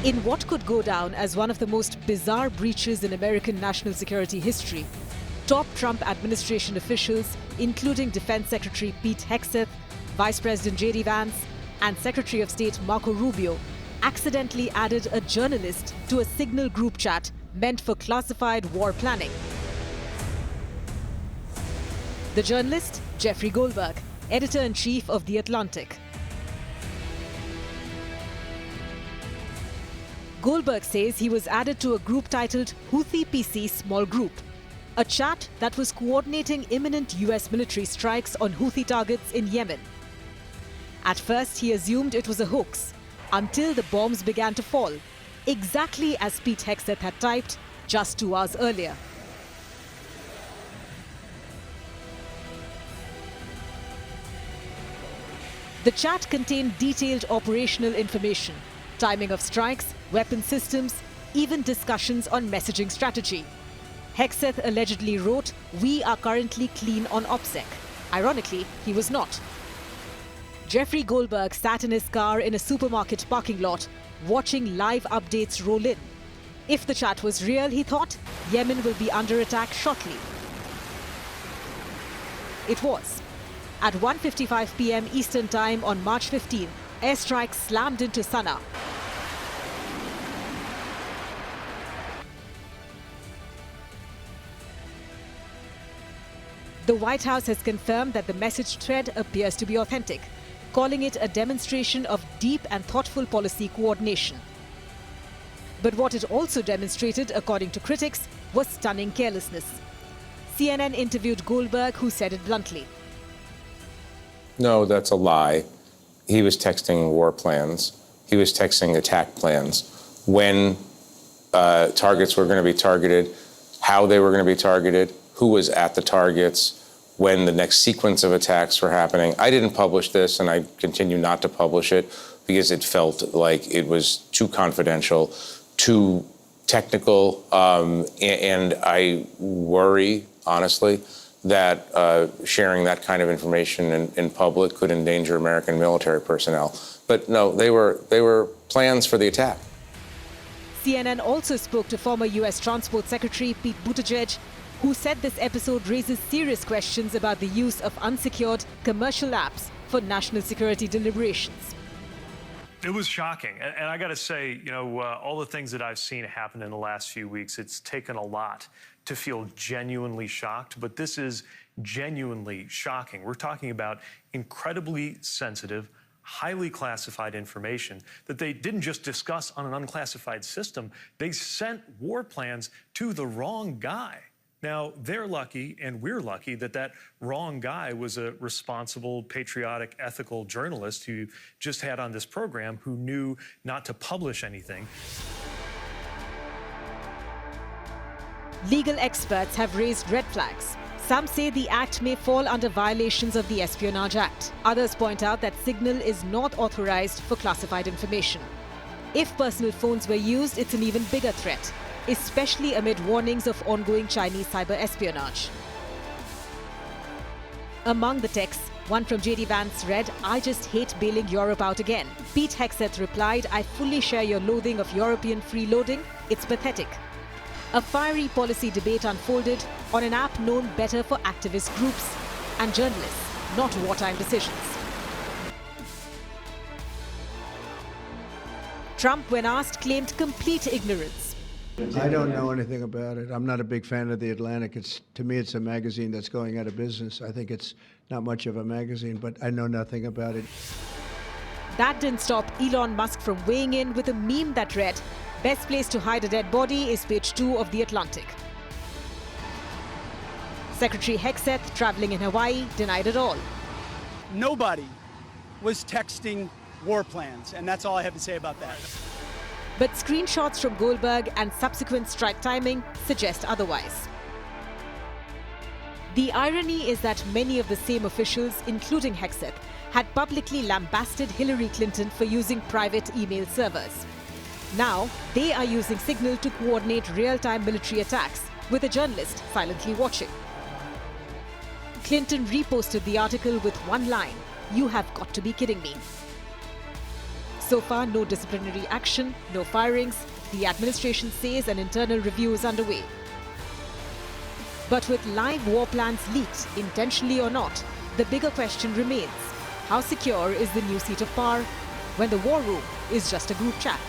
In what could go down as one of the most bizarre breaches in American national security history, top Trump administration officials, including Defense Secretary Pete Hegseth, Vice President J.D. Vance, and Secretary of State Marco Rubio, accidentally added a journalist to a Signal group chat meant for classified war planning. The journalist, Jeffrey Goldberg, editor-in-chief of The Atlantic. Goldberg says he was added to a group titled Houthi PC Small Group, a chat that was coordinating imminent US military strikes on Houthi targets in Yemen. At first, he assumed it was a hoax, until the bombs began to fall, exactly as Pete Hegseth had typed just 2 hours earlier. The chat contained detailed operational information, timing of strikes, weapon systems, even discussions on messaging strategy. Hegseth allegedly wrote, "We are currently clean on OPSEC." Ironically, he was not. Jeffrey Goldberg sat in his car in a supermarket parking lot, watching live updates roll in. If the chat was real, he thought, Yemen will be under attack shortly. It was. At 1:55 p.m. Eastern Time on March 15, airstrikes slammed into Sana'a. The White House has confirmed that the message thread appears to be authentic, calling it a demonstration of deep and thoughtful policy coordination. But what it also demonstrated, according to critics, was stunning carelessness. CNN interviewed Goldberg, who said it bluntly. No, that's a lie. He was texting war plans. He was texting attack plans. When targets were going to be targeted, how they were going to be targeted, who was at the targets, when the next sequence of attacks were happening. I didn't publish this, and I continue not to publish it because it felt like it was too confidential, too technical, and I worry, honestly, that sharing that kind of information in public could endanger American military personnel. But no, they were plans for the attack. CNN also spoke to former U.S. Transport Secretary Pete Buttigieg, who said this episode raises serious questions about the use of unsecured commercial apps for national security deliberations. It was shocking. And I got to say, all the things that I've seen happen in the last few weeks, it's taken a lot to feel genuinely shocked. But this is genuinely shocking. We're talking about incredibly sensitive, highly classified information that they didn't just discuss on an unclassified system. They sent war plans to the wrong guy. Now, they're lucky, and we're lucky, that that wrong guy was a responsible, patriotic, ethical journalist who just had on this program who knew not to publish anything. Legal experts have raised red flags. Some say the act may fall under violations of the Espionage Act. Others point out that Signal is not authorized for classified information. If personal phones were used, it's an even bigger threat, especially amid warnings of ongoing Chinese cyber espionage. Among the texts, one from J.D. Vance read, "I just hate bailing Europe out again." Pete Hegseth replied, "I fully share your loathing of European freeloading. It's pathetic." A fiery policy debate unfolded on an app known better for activist groups and journalists, not wartime decisions. Trump, when asked, claimed complete ignorance. I don't know anything about it. I'm not a big fan of The Atlantic. To me, it's a magazine that's going out of business. I think it's not much of a magazine, but I know nothing about it. That didn't stop Elon Musk from weighing in with a meme that read, "Best place to hide a dead body is page 2 of The Atlantic." Secretary Hegseth, traveling in Hawaii, denied it all. Nobody was texting war plans, and that's all I have to say about that. But screenshots from Goldberg and subsequent strike timing suggest otherwise. The irony is that many of the same officials, including Hegseth, had publicly lambasted Hillary Clinton for using private email servers. Now, they are using Signal to coordinate real-time military attacks, with a journalist silently watching. Clinton reposted the article with one line, "You have got to be kidding me." So far, no disciplinary action, no firings. The administration says an internal review is underway. But with live war plans leaked, intentionally or not, the bigger question remains: how secure is the new seat of power when the war room is just a group chat?